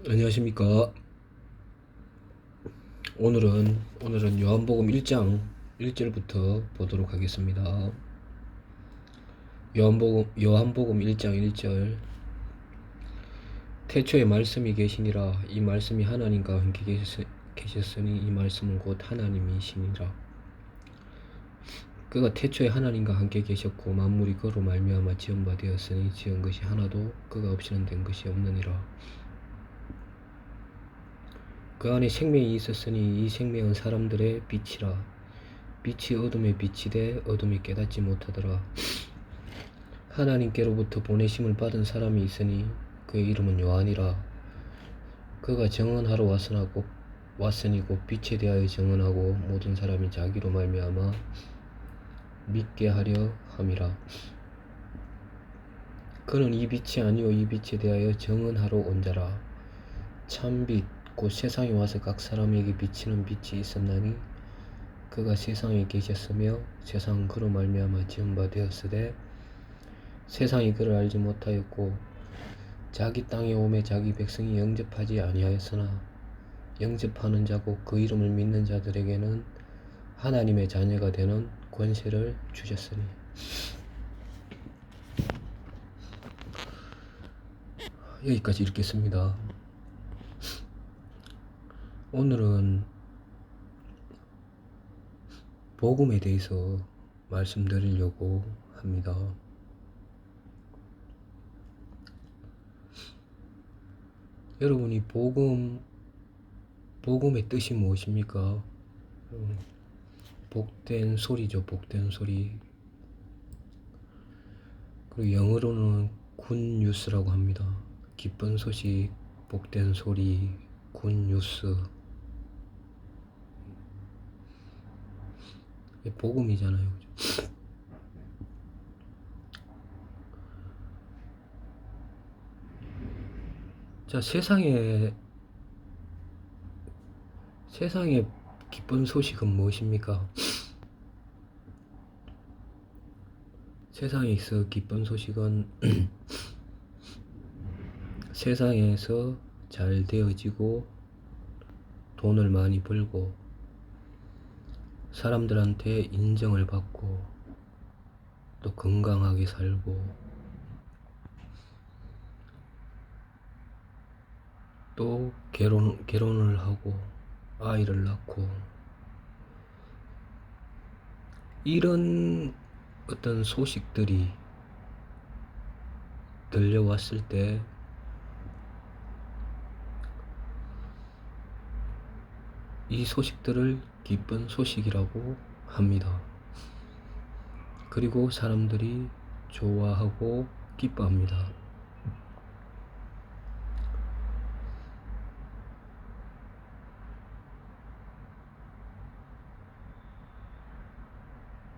안녕하십니까. 오늘은 요한복음 1장 1절부터 보도록 하겠습니다. 요한복음 1장 1절. 태초에 말씀이 계시니라. 이 말씀이 하나님과 함께 계셨으니 이 말씀은 곧 하나님이시니라. 그가 태초에 하나님과 함께 계셨고 만물이 그로 말미암아 지은 바 되었으니 지은 것이 하나도 그가 없이는 된 것이 없느니라. 그 안에 생명이 있었으니 이 생명은 사람들의 빛이라. 빛이 어둠에 비치되 어둠이 깨닫지 못하더라. 하나님께로부터 보내심을 받은 사람이 있으니 그의 이름은 요한이라. 그가 증언하러 왔으니 곧 빛에 대하여 증언하고 모든 사람이 자기로 말미암아 믿게 하려 함이라. 그는 이 빛이 아니요 이 빛에 대하여 증언하러 온 자라. 참빛 곧 세상에 와서 각 사람에게 비치는 빛이 있었나니 그가 세상에 계셨으며 세상은 그로 말미암아 지은 바 되었으되 세상이 그를 알지 못하였고 자기 땅에 오매 자기 백성이 영접하지 아니하였으나 영접하는 자고 그 이름을 믿는 자들에게는 하나님의 자녀가 되는 권세를 주셨으니. 여기까지 읽겠습니다. 오늘은 복음에 대해서 말씀드리려고 합니다. 여러분이 복음의 뜻이 무엇입니까? 복된 소리죠. 복된 소리. 그리고 영어로는 굿뉴스라고 합니다. 기쁜 소식, 복된 소리, 굿뉴스. 복음이잖아요. 자, 세상에 기쁜 소식은 무엇입니까? 세상에 있어 기쁜 소식은 세상에서 잘 되어지고 돈을 많이 벌고 사람들한테 인정을 받고 또 건강하게 살고 또 결혼을 하고 아이를 낳고 이런 어떤 소식들이 들려왔을 때 이 소식들을 기쁜 소식이라고 합니다. 그리고 사람들이 좋아하고 기뻐합니다.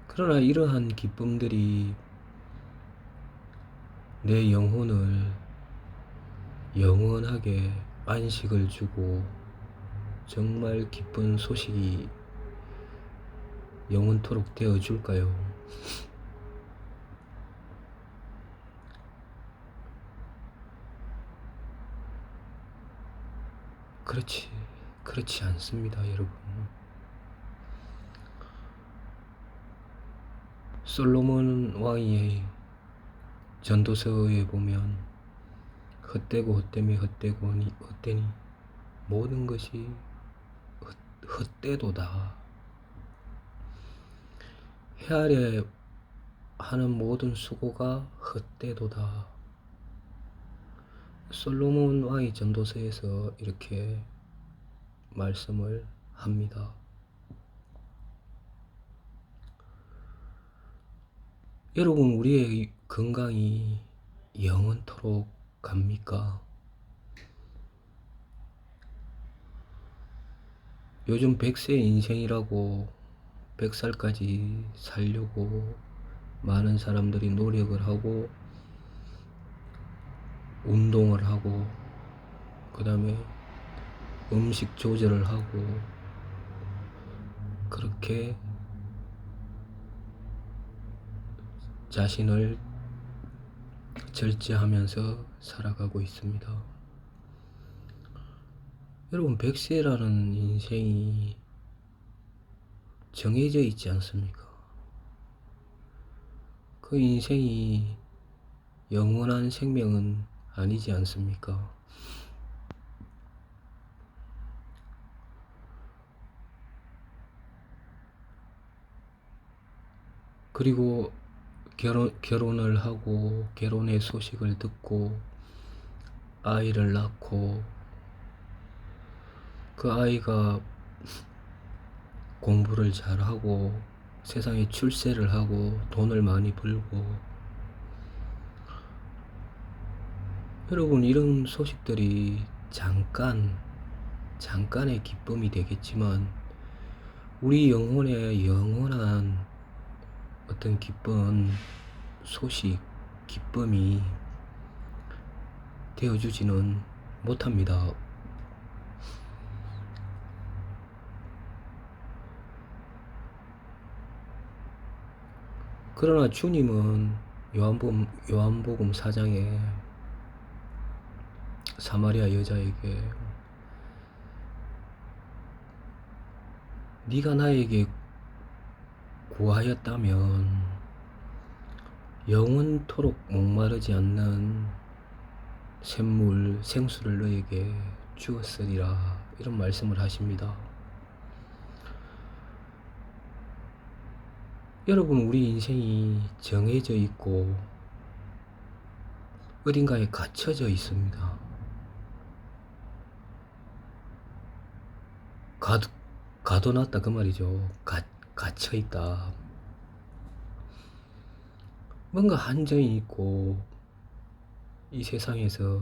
그러나 이러한 기쁨들이 내 영혼을 영원하게 안식을 주고 정말 기쁜 소식이 영원토록 되어줄까요? 그렇지 않습니다, 여러분. 솔로몬 왕의 전도서에 보면 헛되고 헛되미 헛되니 모든 것이 헛되도다. 헤아려 하는 모든 수고가 헛되도다. 솔로몬 왕의 전도서에서 이렇게 말씀을 합니다. 여러분, 우리의 건강이 영원토록 갑니까? 요즘 100세 인생이라고 100살까지 살려고 많은 사람들이 노력을 하고 운동을 하고 그 다음에 음식 조절을 하고 그렇게 자신을 절제하면서 살아가고 있습니다. 여러분, 100세라는 인생이 정해져 있지 않습니까? 그 인생이 영원한 생명은 아니지 않습니까? 그리고 결혼을 하고 결혼의 소식을 듣고 아이를 낳고 그 아이가 공부를 잘하고 세상에 출세를 하고 돈을 많이 벌고, 여러분, 이런 소식들이 잠깐의 기쁨이 되겠지만 우리 영혼의 영원한 어떤 기쁜 소식, 기쁨이 되어주지는 못합니다. 그러나 주님은 요한복음 4장에 사마리아 여자에게 네가 나에게 구하였다면 영원토록 목마르지 않는 생수를 너에게 주었으리라, 이런 말씀을 하십니다. 여러분, 우리 인생이 정해져 있고 어딘가에 갇혀져 있습니다. 가둬놨다 그 말이죠. 갇혀 있다. 뭔가 한정이 있고 이 세상에서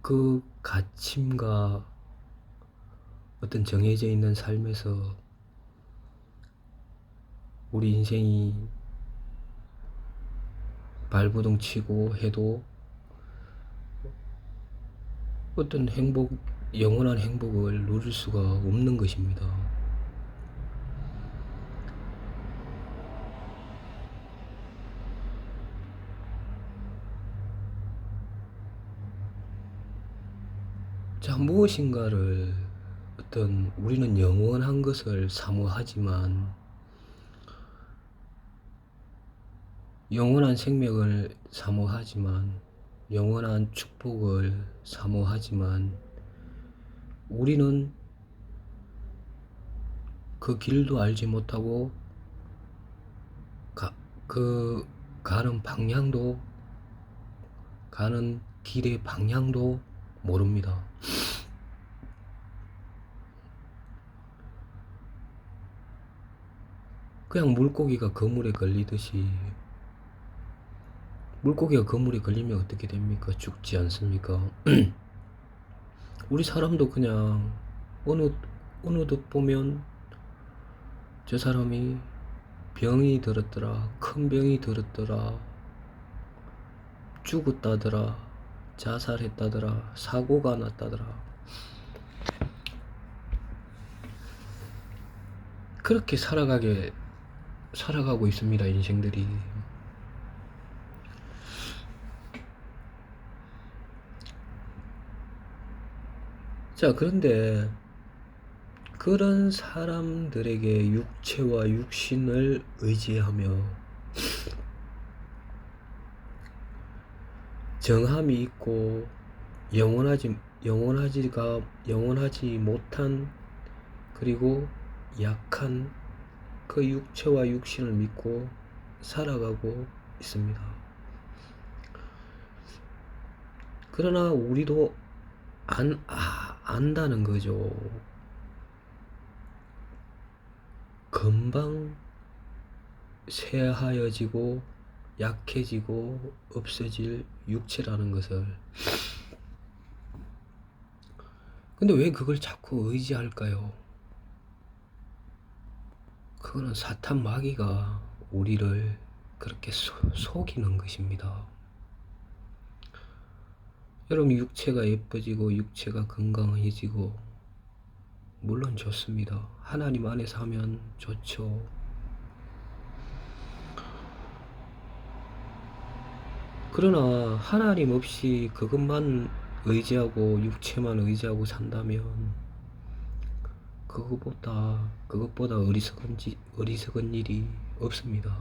그 갇힘과 어떤 정해져 있는 삶에서 우리 인생이 발버둥 치고 해도 어떤 영원한 행복을 누릴 수가 없는 것입니다. 자, 무엇인가를 우리는 영원한 것을 사모하지만, 영원한 생명을 사모하지만, 영원한 축복을 사모하지만, 우리는 그 길도 알지 못하고 가는 길의 방향도 모릅니다. 그냥 물고기가 그물에 걸리듯이, 물고기가 그물에 걸리면 어떻게 됩니까? 죽지 않습니까? 우리 사람도 그냥 어느덧 보면 저 사람이 병이 들었더라, 큰 병이 들었더라, 죽었다더라, 자살했다더라, 사고가 났다더라, 그렇게 살아가고 있습니다, 인생들이. 자, 그런데 그런 사람들에게 육체와 육신을 의지하며 정함이 있고 영원하지 못한, 그리고 약한 그 육체와 육신을 믿고 살아가고 있습니다. 그러나 우리도 안다는 거죠. 금방 쇠하여지고 약해지고 없어질 육체라는 것을. 근데 왜 그걸 자꾸 의지할까요? 그거는 사탄 마귀가 우리를 그렇게 속이는 것입니다. 여러분, 육체가 예뻐지고 육체가 건강해지고 물론 좋습니다. 하나님 안에서 하면 좋죠. 그러나 하나님 없이 그것만 의지하고 육체만 의지하고 산다면 그것보다 어리석은 일이 없습니다.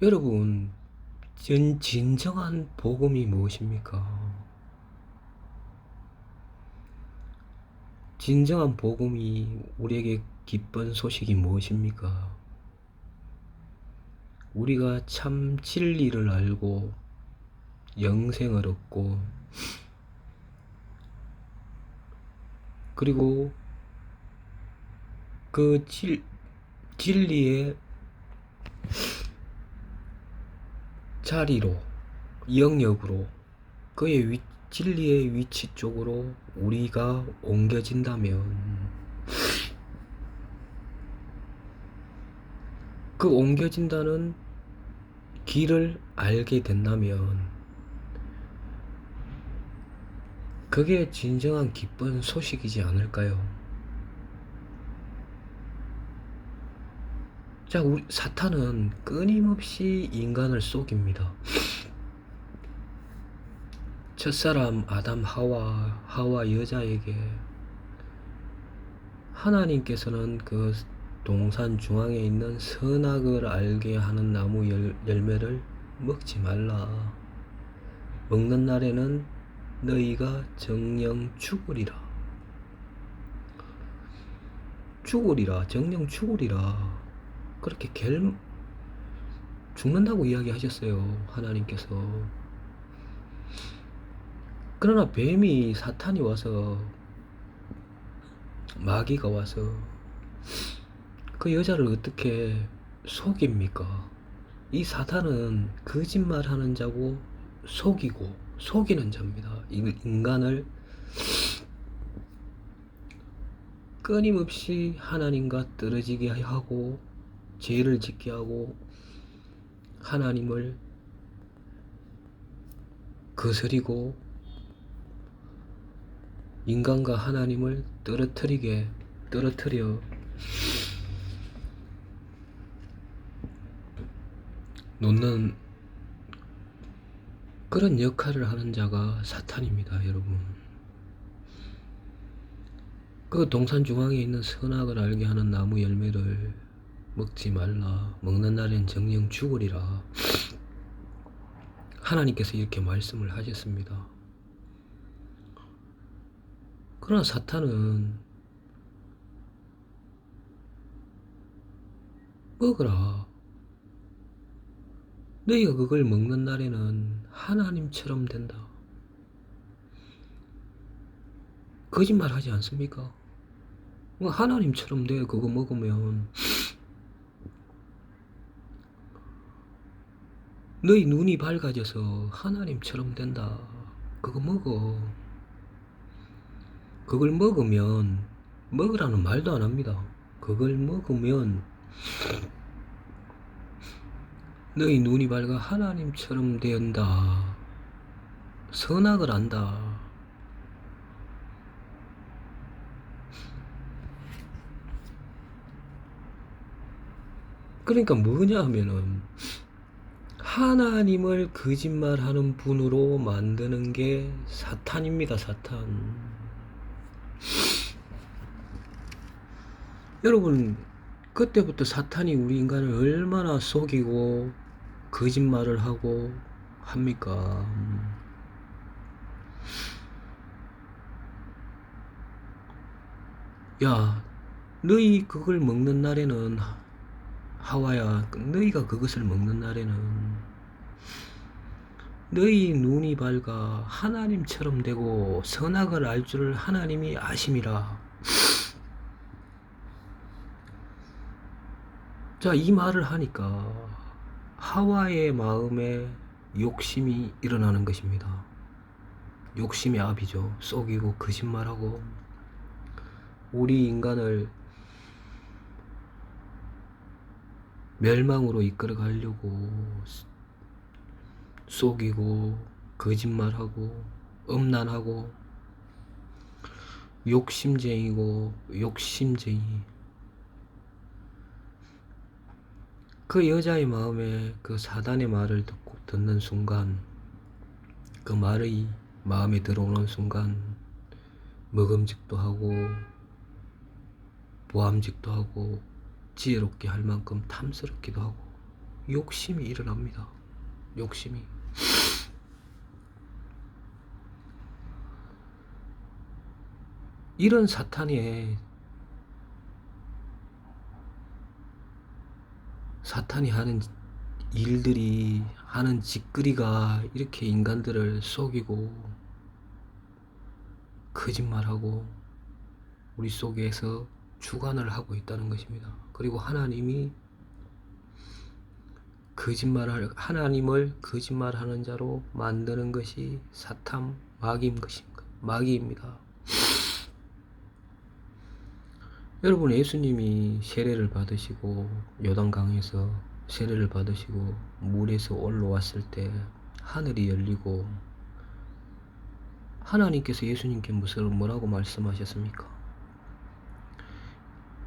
여러분, 진정한 복음이 무엇입니까? 진정한 복음이 우리에게 기쁜 소식이 무엇입니까? 우리가 참 진리를 알고 영생을 얻고 그리고 그 진리의 자리로, 영역으로, 그의 진리의 위치 쪽으로 우리가 옮겨진다면, 그 옮겨진다는 길을 알게 된다면, 그게 진정한 기쁜 소식이지 않을까요? 자, 사탄은 끊임없이 인간을 속입니다. 첫사람 아담 하와 여자에게 하나님께서는 그 동산 중앙에 있는 선악을 알게 하는 나무 열매를 먹지 말라. 먹는 날에는 너희가 정령 죽으리라. 정령 죽으리라. 그렇게 죽는다고 이야기하셨어요, 하나님께서. 그러나 사탄이 와서, 마귀가 와서 그 여자를 어떻게 속입니까? 이 사탄은 거짓말하는 자고 속이는 자입니다. 인간을 끊임없이 하나님과 떨어지게 하고 죄를 짓게 하고 하나님을 거스리고 인간과 하나님을 떨어뜨려 놓는 그런 역할을 하는 자가 사탄입니다, 여러분. 그 동산 중앙에 있는 선악을 알게 하는 나무 열매를 먹지 말라. 먹는 날엔 정령 죽으리라. 하나님께서 이렇게 말씀을 하셨습니다. 그러나 사탄은 먹으라. 너희가 그걸 먹는 날에는 하나님처럼 된다. 거짓말 하지 않습니까? 하나님처럼 돼. 그거 먹으면 너희 눈이 밝아져서 하나님처럼 된다. 그거 먹어. 그걸 먹으라는 말도 안 합니다. 그걸 먹으면 너희 눈이 밝아 하나님처럼 된다. 선악을 안다. 그러니까 뭐냐 하면은 하나님을 거짓말하는 분으로 만드는 게 사탄입니다, 사탄. 여러분, 그때부터 사탄이 우리 인간을 얼마나 속이고 거짓말을 하고 합니까? 야, 너희 그걸 먹는 날에는, 하와야, 너희가 그것을 먹는 날에는 너희 눈이 밝아 하나님처럼 되고 선악을 알 줄을 하나님이 아심이라. 자, 이 말을 하니까 하와의 마음에 욕심이 일어나는 것입니다. 욕심의 압이죠. 속이고 거짓말하고 우리 인간을 멸망으로 이끌어 가려고 속이고 거짓말하고 음란하고 욕심쟁이 그 여자의 마음에 그 사단의 말을 듣는 순간, 그 말이 마음에 들어오는 순간 먹음직도 하고 보암직도 하고 지혜롭게 할 만큼 탐스럽기도 하고 욕심이 일어납니다. 욕심이. 이런 사탄이 하는 일들이, 하는 짓거리가 이렇게 인간들을 속이고 거짓말하고 우리 속에서 주관을 하고 있다는 것입니다. 그리고 하나님을 거짓말하는 자로 만드는 것이 사탄 마귀입니다. 여러분, 예수님이 세례를 받으시고 요단강에서 세례를 받으시고 물에서 올라왔을 때 하늘이 열리고 하나님께서 예수님께 뭐라고 말씀하셨습니까?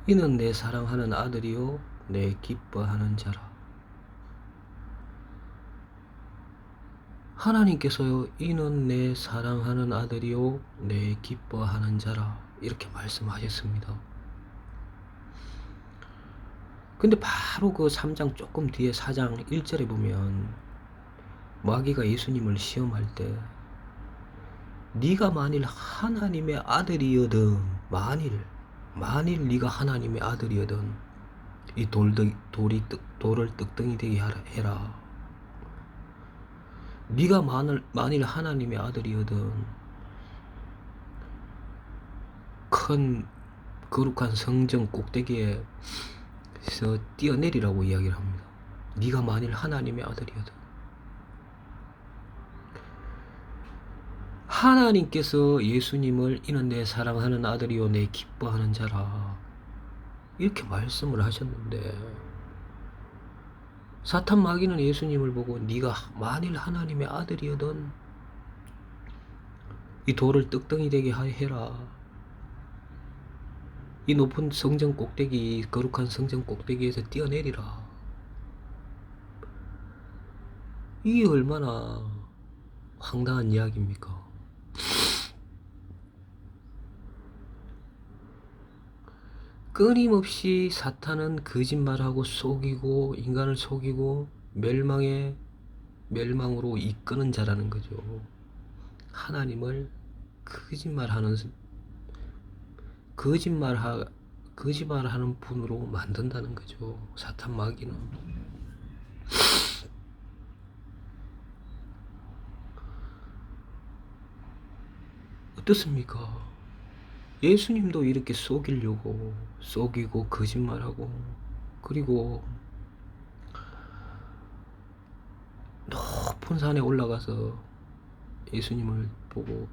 이는 내 사랑하는 아들이요 내 기뻐하는 자라. 하나님께서요, 이는 내 사랑하는 아들이요 내 기뻐하는 자라, 이렇게 말씀하셨습니다. 근데 바로 그 3장 조금 뒤에 4장 1절에 보면 마귀가 예수님을 시험할 때 네가 만일 하나님의 아들이여든, 만일 네가 하나님의 아들이여든 이 돌을 떡덩이 되게 해라. 네가 만일 하나님의 아들이여든 큰 거룩한 성전 꼭대기에서 뛰어내리라고 이야기를 합니다. 네가 만일 하나님의 아들이여든. 하나님께서 예수님을 이는 내 사랑하는 아들이요 내 기뻐하는 자라, 이렇게 말씀을 하셨는데 사탄 마귀는 예수님을 보고 네가 만일 하나님의 아들이여든 이 돌을 떡덩이 되게 해라. 이 높은 성전 꼭대기, 거룩한 성전 꼭대기에서 뛰어내리라. 이게 얼마나 황당한 이야기입니까? 끊임없이 사탄은 거짓말하고 속이고 인간을 속이고 멸망으로 이끄는 자라는 거죠. 하나님을 거짓말하는 분으로 만든다는 거죠. 사탄 마귀는. 어떻습니까? 예수님도 이렇게 속이고 거짓말하고, 그리고 높은 산에 올라가서 예수님을 보고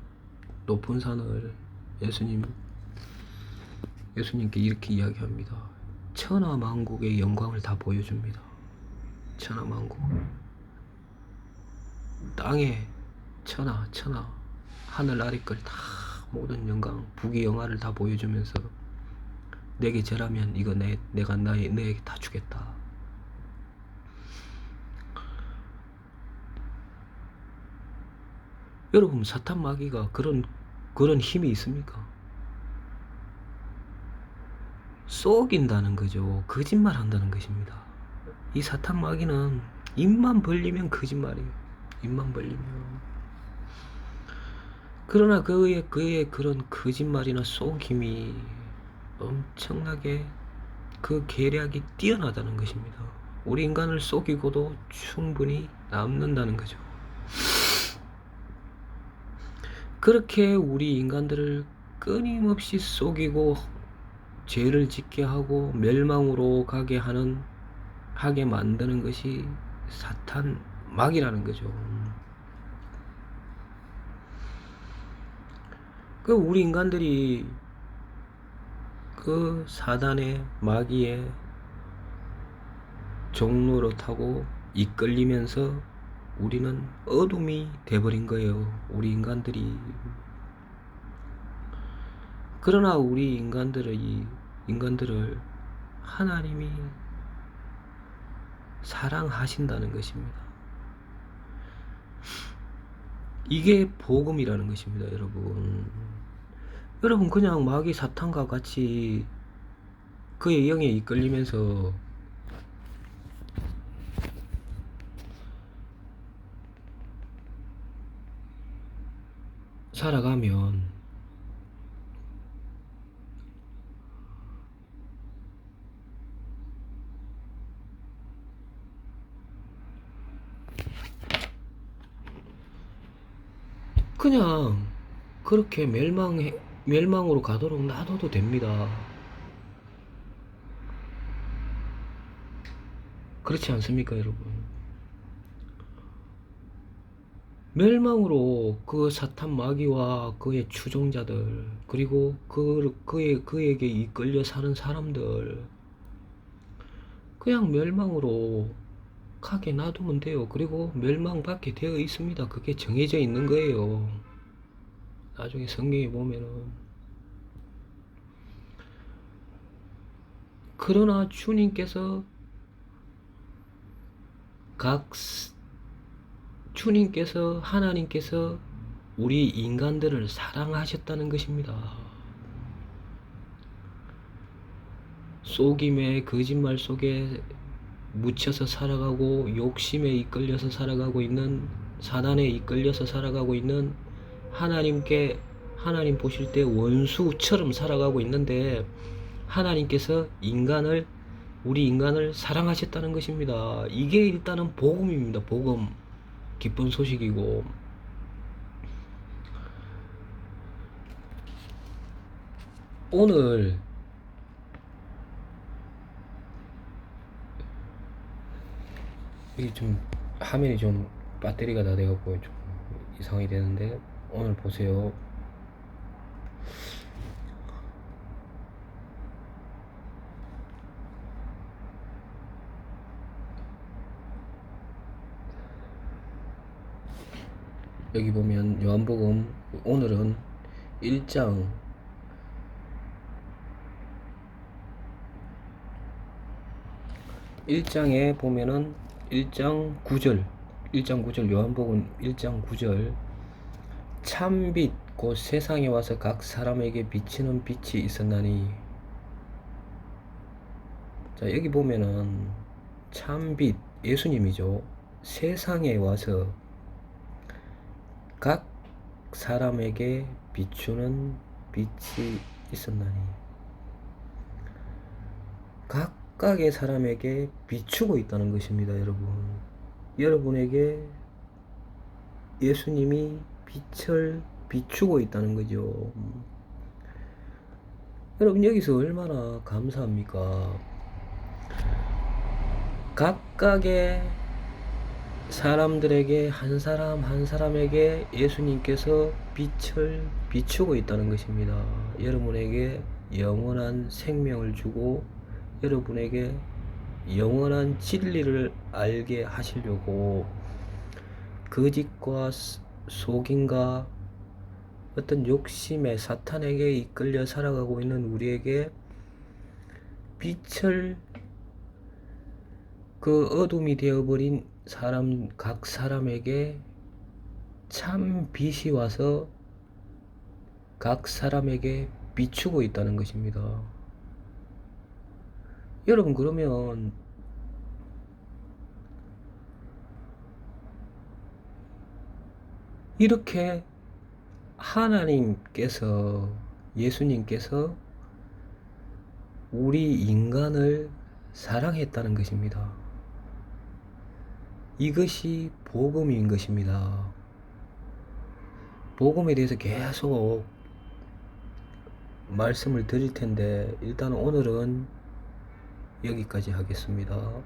높은 산을 예수님께 이렇게 이야기합니다. 천하만국의 영광을 다 보여줍니다. 천하만국, 땅에 천하 하늘 아래 걸 다, 모든 영광 부귀영화를 다 보여주면서 내게 절하면 이거 내가 너에게 다 주겠다. 여러분, 사탄 마귀가 그런 힘이 있습니까? 속인다는 거죠. 거짓말한다는 것입니다. 이 사탄 마귀는 입만 벌리면 거짓말이에요. 입만 벌리면. 그러나 그의 그런 거짓말이나 속임이 엄청나게 그 계략이 뛰어나다는 것입니다. 우리 인간을 속이고도 충분히 남는다는 거죠. 그렇게 우리 인간들을 끊임없이 속이고 죄를 짓게 하고 멸망으로 하게 만드는 것이 사탄 마귀라는 거죠. 우리 인간들이 그 사단의 마귀의 종로로 타고 이끌리면서 우리는 어둠이 돼버린 거예요. 우리 인간들이. 그러나 우리 인간들을 하나님이 사랑하신다는 것입니다. 이게 복음이라는 것입니다, 여러분. 여러분 그냥 마귀 사탄과 같이 그의 영에 이끌리면서 살아가면 그냥 그렇게 멸망으로 가도록 놔둬도 됩니다. 그렇지 않습니까, 여러분? 멸망으로 그 사탄 마귀와 그의 추종자들, 그리고 그에게 이끌려 사는 사람들, 그냥 멸망으로 가게 놔두면 돼요. 그리고 멸망받게 되어 있습니다. 그게 정해져 있는 거예요. 나중에 성경에 보면은. 그러나 주님께서 하나님께서 우리 인간들을 사랑하셨다는 것입니다. 속임에 거짓말 속에 묻혀서 살아가고 욕심에 이끌려서 살아가고 있는, 사단에 이끌려서 살아가고 있는 하나님 보실 때 원수처럼 살아가고 있는데, 하나님께서 우리 인간을 사랑하셨다는 것입니다. 이게 일단은 복음입니다. 복음. 기쁜 소식이고. 오늘 이게 좀 화면이 좀 배터리가 다 돼갖고 좀 이상이 되는데, 오늘 보세요. 여기 보면 요한복음 오늘은 1장에 보면은 1장 9절 요한복음 1장 9절 참빛 곧 세상에 와서 각 사람에게 비치는 빛이 있었나니. 자, 여기 보면은 참빛 예수님이죠. 세상에 와서 각 사람에게 비추는 빛이 있었나니. 각각의 사람에게 비추고 있다는 것입니다, 여러분. 여러분에게 예수님이 빛을 비추고 있다는 거죠. 여러분 여기서 얼마나 감사합니까? 각각의 사람들에게 한 사람 한 사람에게 예수님께서 빛을 비추고 있다는 것입니다. 여러분에게 영원한 생명을 주고 여러분에게 영원한 진리를 알게 하시려고 거짓과 속임과 어떤 욕심에 사탄에게 이끌려 살아가고 있는 우리에게 빛을, 그 어둠이 되어버린 각 사람에게 참 빛이 와서 각 사람에게 비추고 있다는 것입니다. 여러분 그러면 이렇게 하나님께서, 예수님께서 우리 인간을 사랑했다는 것입니다. 이것이 복음인 것입니다. 복음에 대해서 계속 말씀을 드릴 텐데 일단 오늘은 여기까지 하겠습니다.